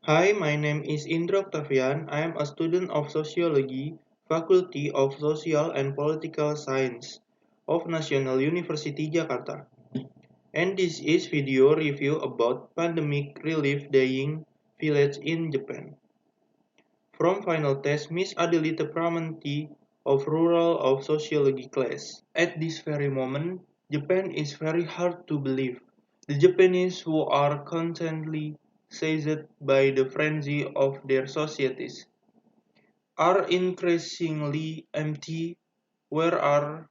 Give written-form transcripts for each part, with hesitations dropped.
Hi, my name is Indra Octavian. I am a student of Sociology, Faculty of Social and Political Science of National University Jakarta. And this is video review about pandemic relief dying village in Japan. From final test, Miss Adelita Pramanti of Rural of Sociology class. At this very moment, Japan is very hard to believe. The Japanese who are constantly seized by the frenzy of their societies are increasingly empty where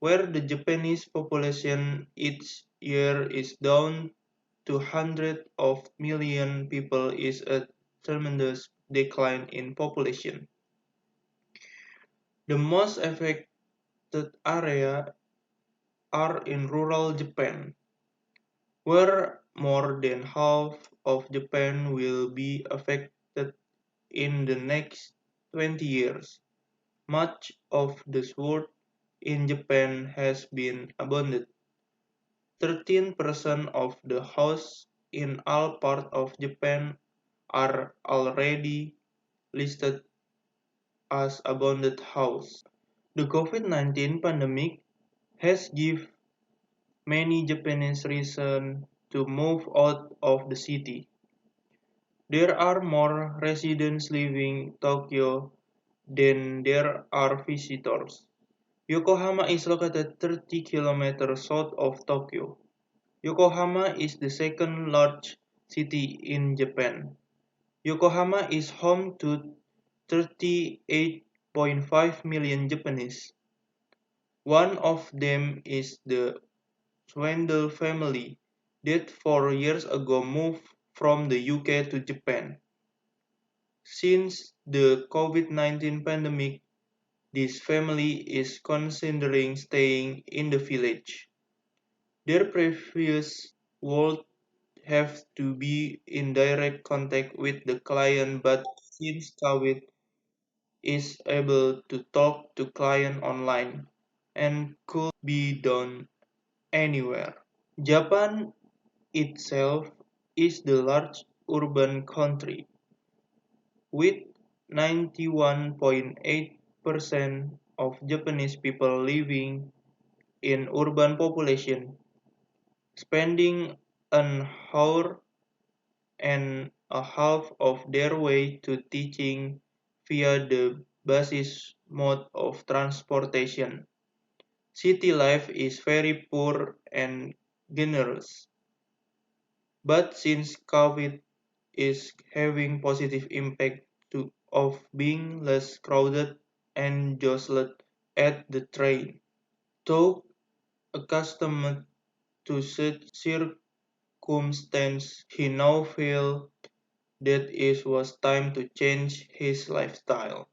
the Japanese population each year is down to hundreds of million people is a tremendous decline in population. The most affected areas are in rural Japan, where more than half of Japan will be affected in the next 20 years. Much of the sword in Japan has been abandoned. 13% of the houses in all parts of Japan are already listed as abandoned houses. The COVID-19 pandemic has given many Japanese reason to move out of the city. There are more residents living Tokyo than there are visitors. Yokohama is located 30 kilometers south of Tokyo. Yokohama is the second largest city in Japan. Yokohama is home to 38.5 million Japanese. One of them is the Swindle family that 4 years ago moved from the UK to Japan. Since the COVID-19 pandemic, this family is considering staying in the village. Their previous would have to be in direct contact with the client, but since COVID is able to talk to client online and could be done anywhere. Japan itself is the large urban country, with 91.8% of Japanese people living in urban population, spending an hour and a half of their way to teaching via the basis mode of transportation. City life is very poor and generous. But since COVID is having positive impact of being less crowded and jostled at the train. Though accustomed to such circumstance, he now felt that it was time to change his lifestyle.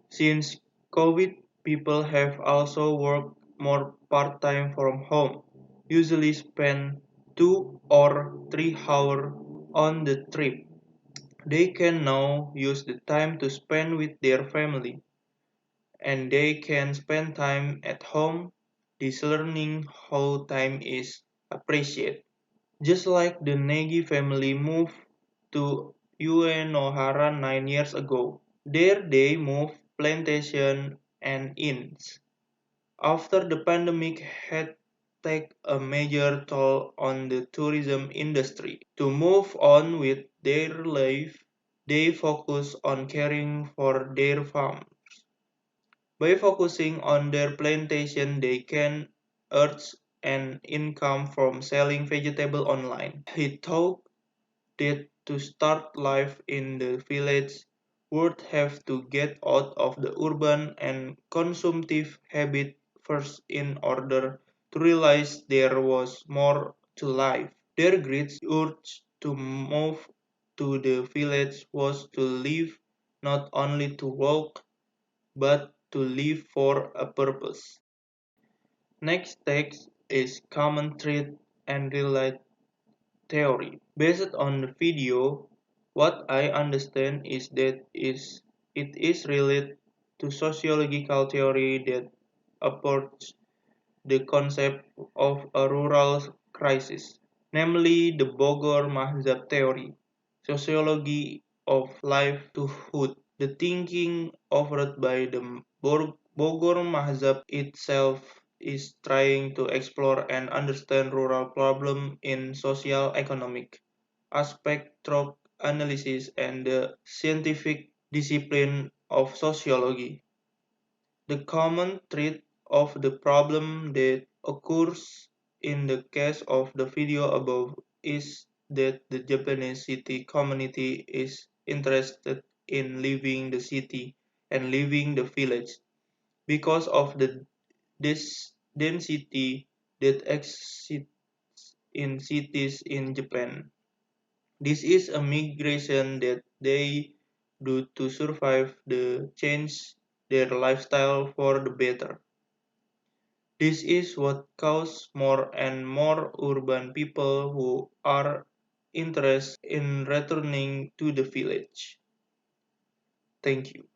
Since COVID, people have also worked more part-time from home, usually spend 2 or 3 hours on the trip. They can now use the time to spend with their family, and they can spend time at home, this learning how time is appreciated. Just like the Negi family moved to Uenohara 9 years ago, there they moved plantation and inns. After the pandemic had taken a major toll on the tourism industry, to move on with their life, they focus on caring for their farm. By focusing on their plantation, they can earn an income from selling vegetables online. He thought that to start life in the village would have to get out of the urban and consumptive habit first in order to realize there was more to life. Their great urge to move to the village was to live, not only to walk, but to live for a purpose. Next text is common thread and relate theory. Based on the video, what I understand is that it is related to sociological theory that approach the concept of a rural crisis, namely the Bogor Mahzab theory. sociology of livelihood. The thinking offered by the Bogor Mahzab itself is trying to explore and understand rural problem in social economic aspect through analysis and the scientific discipline of sociology. The common thread of the problem that occurs in the case of the video above is that the Japanese city community is interested in leaving the city and leaving the village because of the density that exists in cities in Japan. This is a migration that they do to survive the change their lifestyle for the better. This is what causes more and more urban people who are interested in returning to the village. Thank you.